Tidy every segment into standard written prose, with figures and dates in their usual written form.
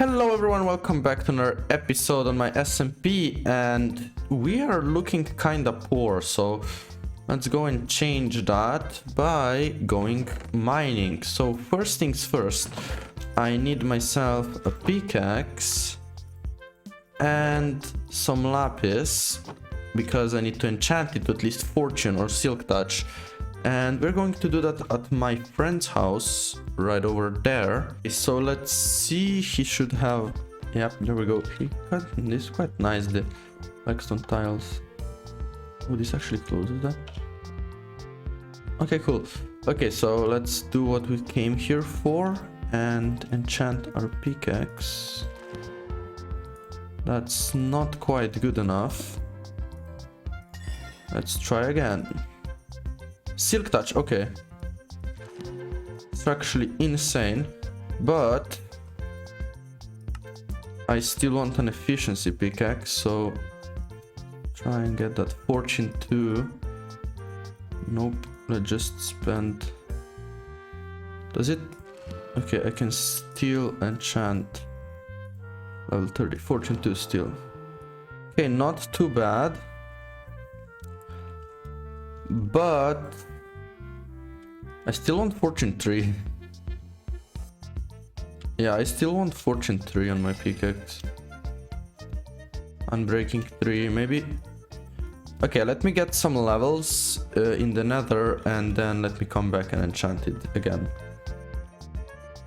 Hello everyone, welcome back to another episode on my SMP, and we are looking kinda poor, so let's go and change that by going mining. So first things first, I need myself a pickaxe and some lapis, because I need to enchant it to at least fortune or silk touch. And we're going to do that at my friend's house right over there. So let's see, he should have, yep, there we go. He cut this quite nicely, like stone tiles. Oh, this actually closes that. Okay, cool. Okay, so let's do what we came here for and enchant our pickaxe. That's not quite good enough. Let's try again. Silk touch, okay. It's actually insane, but I still want an efficiency pickaxe, so try and get that fortune too. Nope, let's just spend. Does it? Okay, I can still enchant level 30, fortune 2 still. Okay, not too bad. But I still want fortune 3. Yeah, I still want fortune 3 on my pickaxe. Unbreaking 3, maybe. Okay, let me get some levels in the nether, and then let me come back and enchant it again.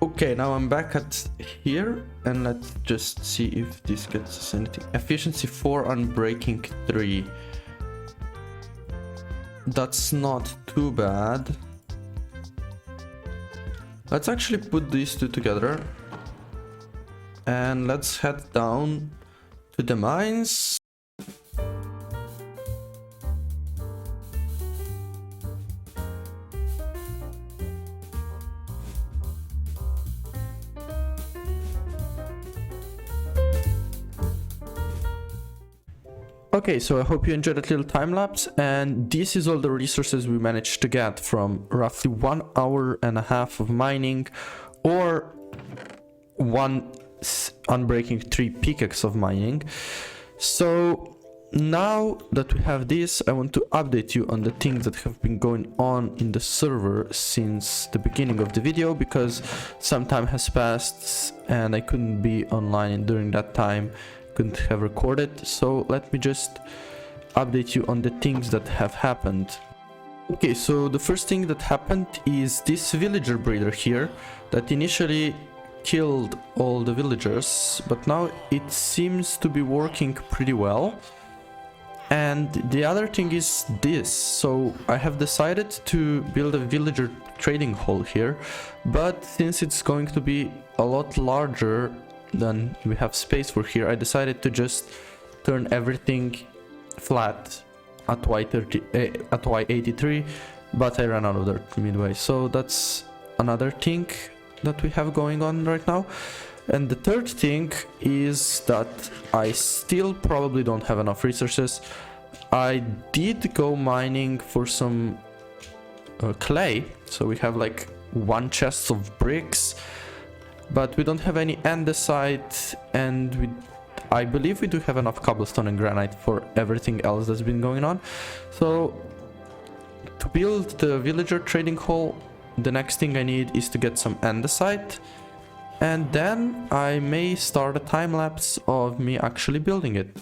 Okay, now I'm back at here, and let's just see if this gets us anything. Efficiency 4, unbreaking 3. That's not too bad. Let's actually put these two together and let's head down to the mines. Okay, so I hope you enjoyed that little time lapse, and this is all the resources we managed to get from roughly 1 hour and a half of mining, or one unbreaking 3 pickaxe of mining. So now that we have this, I want to update you on the things that have been going on in the server since the beginning of the video, because some time has passed and I couldn't be online during that time. Couldn't have recorded, so let me just update you on the things that have happened. Okay, so the first thing that happened is this villager breeder here that initially killed all the villagers, but now it seems to be working pretty well. And the other thing is this, so I have decided to build a villager trading hall here, but since it's going to be a lot larger than we have space for here, I decided to just turn everything flat at Y83, but I ran out of dirt midway. So that's another thing that we have going on right now. And the third thing is that I still probably don't have enough resources. I did go mining for some clay, so we have like 1 chest of bricks, but we don't have any andesite, and I believe we do have enough cobblestone and granite for everything else that's been going on. So to build the villager trading hall, the next thing I need is to get some andesite, and then I may start a time lapse of me actually building it.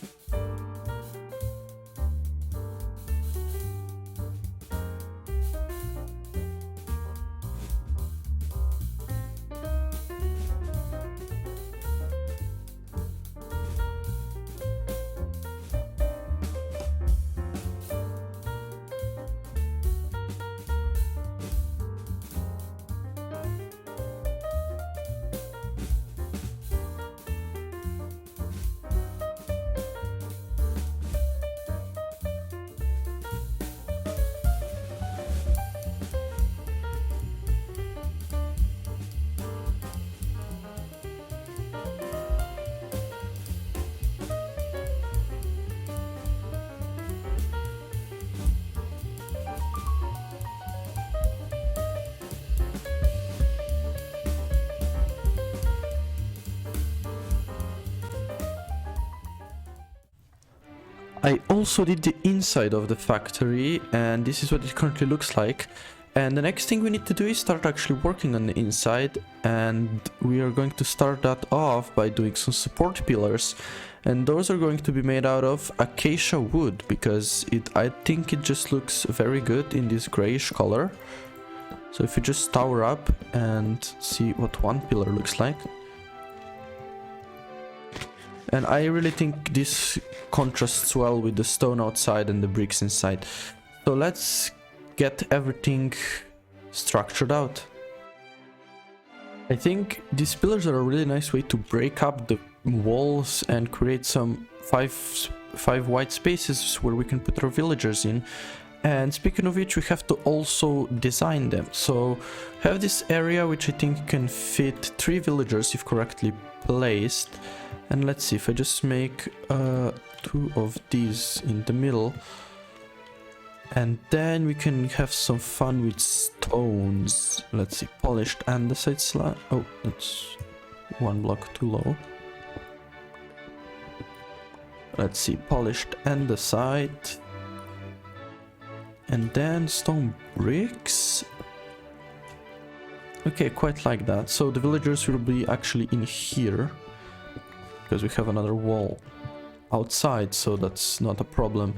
I also did the inside of the factory, and this is what it currently looks like. And the next thing we need to do is start actually working on the inside, and we are going to start that off by doing some support pillars, and those are going to be made out of acacia wood, because I think it just looks very good in this grayish color. So if you just tower up and see what one pillar looks like. And I really think this contrasts well with the stone outside and the bricks inside. So let's get everything structured out. I think these pillars are a really nice way to break up the walls and create some five white spaces where we can put our villagers in. And speaking of which, we have to also design them. So have this area which I think can fit 3 villagers if correctly placed. And let's see if I just make 2 of these in the middle. And then we can have some fun with stones. Let's see, polished andesite slab. Oh, that's 1 block too low. Let's see, polished andesite. And then stone bricks. Okay, quite like that. So the villagers will be actually in here, because we have another wall outside, so that's not a problem.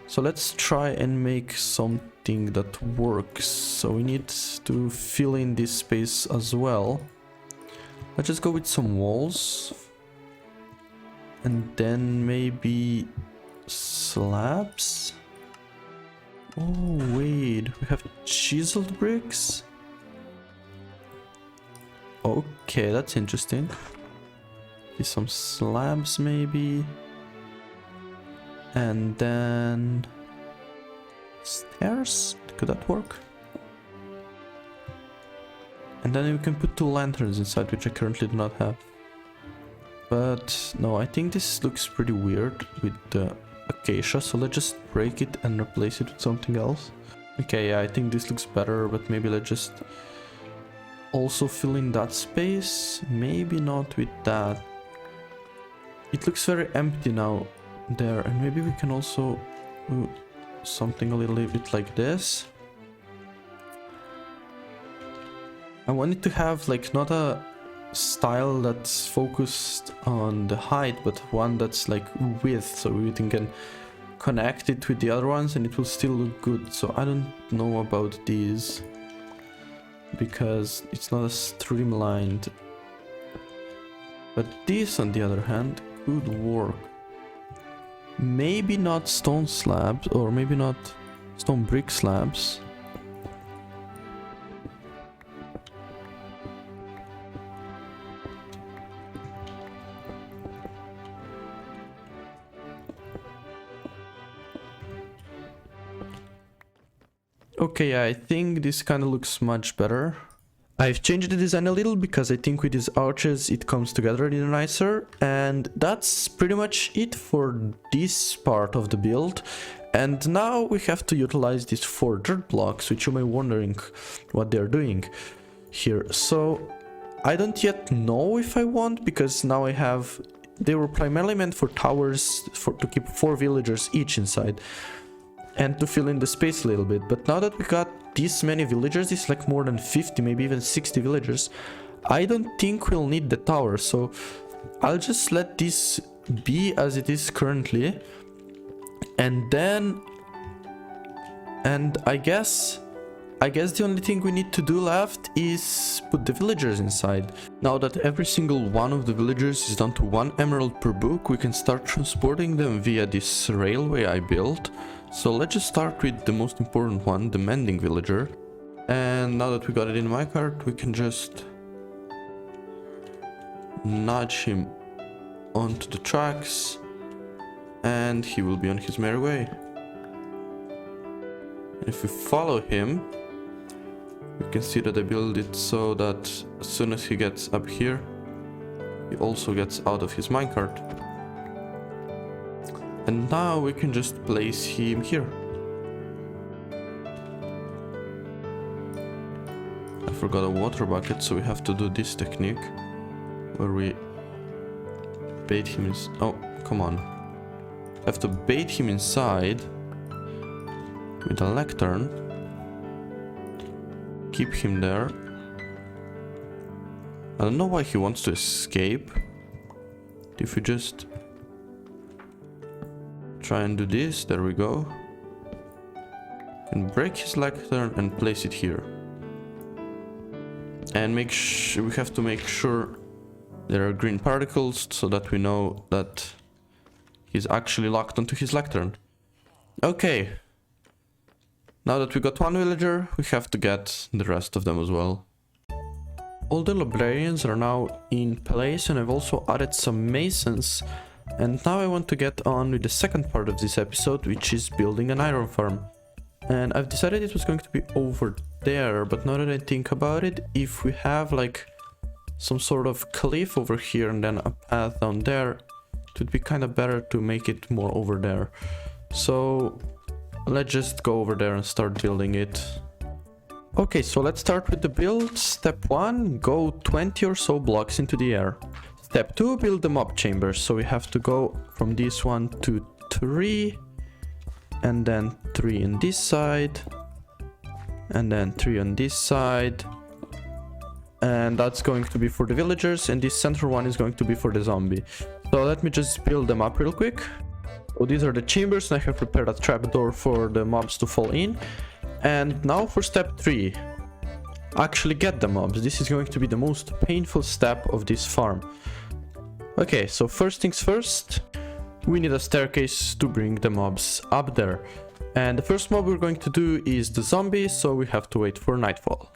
So let's try and make something that works. So we need to fill in this space as well. Let's just go with some walls. And then maybe slabs. Oh wait, we have chiseled bricks? Okay, that's interesting. Some slabs maybe. And then stairs? Could that work? And then we can put 2 lanterns inside, which I currently do not have. But no, I think this looks pretty weird with the acacia, so let's just break it and replace it with something else. Okay, yeah, I think this looks better, but maybe let's just also fill in that space. Maybe not with that. It looks very empty now there, and maybe we can also do something a little bit like this. I want it to have like not a style that's focused on the height, but one that's like width, so we can connect it with the other ones and it will still look good. So I don't know about these because it's not as streamlined, but this on the other hand could work. Maybe not stone slabs, or maybe not stone brick slabs. Okay, I think this kind of looks much better. I've changed the design a little because I think with these arches it comes together a little nicer, and that's pretty much it for this part of the build. And now we have to utilize these 4 dirt blocks, which you may be wondering what they're doing here. So I don't yet know if I want, because now I have, they were primarily meant for towers, to keep 4 villagers each inside and to fill in the space a little bit. But now that we got this many villagers, it's like more than 50, maybe even 60 villagers, I don't think we'll need the tower. So I'll just let this be as it is currently, and then I guess the only thing we need to do left is put the villagers inside. Now that every single one of the villagers is down to 1 emerald per book, we can start transporting them via this railway I built. So let's just start with the most important one, the mending villager. And now that we got it in my cart, we can just nudge him onto the tracks and he will be on his merry way. And if we follow him, we can see that I build it so that as soon as he gets up here, he also gets out of his minecart. And now we can just place him here. I forgot a water bucket, so we have to do this technique where we bait him. Oh, come on. Have to bait him inside with a lectern. Keep him there. I don't know why he wants to escape. If we just try and do this, there we go. And break his lectern and place it here. And we have to make sure there are green particles so that we know that he's actually locked onto his lectern. Okay. Now that we got one villager, we have to get the rest of them as well. All the librarians are now in place, and I've also added some masons. And now I want to get on with the second part of this episode, which is building an iron farm. And I've decided it was going to be over there, but now that I think about it, if we have like some sort of cliff over here and then a path down there, it would be kind of better to make it more over there. So let's just go over there and start building it. Okay, so let's start with the build. Step 1, go 20 or so blocks into the air. Step 2, build the mob chambers. So we have to go from this one to 3, and then 3 on this side, and then 3 on this side. And that's going to be for the villagers, and this center one is going to be for the zombie. So let me just build them up real quick. So these are the chambers, and I have prepared a trapdoor for the mobs to fall in. And now for step 3. Actually get the mobs. This is going to be the most painful step of this farm. Okay, so first things first. We need a staircase to bring the mobs up there. And the first mob we're going to do is the zombie, so we have to wait for nightfall.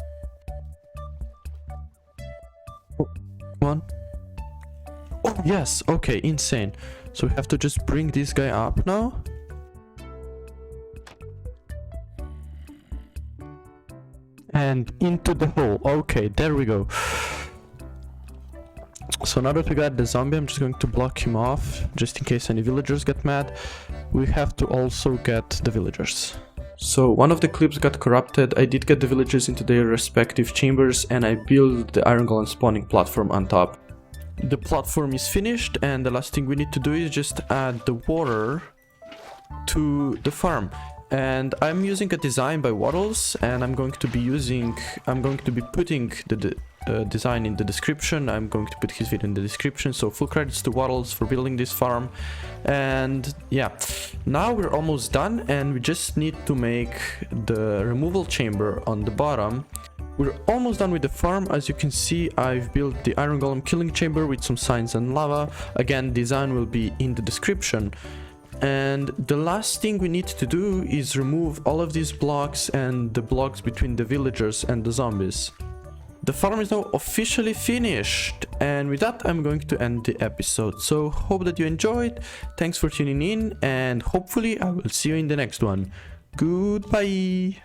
Oh, come on. Oh, yes, okay, insane. So we have to just bring this guy up now. And into the hole. Okay, there we go. So now that we got the zombie, I'm just going to block him off, just in case any villagers get mad. We have to also get the villagers. So one of the clips got corrupted. I did get the villagers into their respective chambers, and I built the iron golem spawning platform on top. The platform is finished, and the last thing we need to do is just add the water to the farm. And I'm using a design by Waddles, and I'm going to be putting the design in the description. I'm going to put his video in the description, so full credits to Waddles for building this farm. And yeah, now we're almost done, and we just need to make the removal chamber on the bottom. We're almost done with the farm. As you can see, I've built the iron golem killing chamber with some signs and lava. Again, design will be in the description. And the last thing we need to do is remove all of these blocks and the blocks between the villagers and the zombies. The farm is now officially finished, and with that I'm going to end the episode. So hope that you enjoyed, thanks for tuning in, and hopefully I will see you in the next one. Goodbye!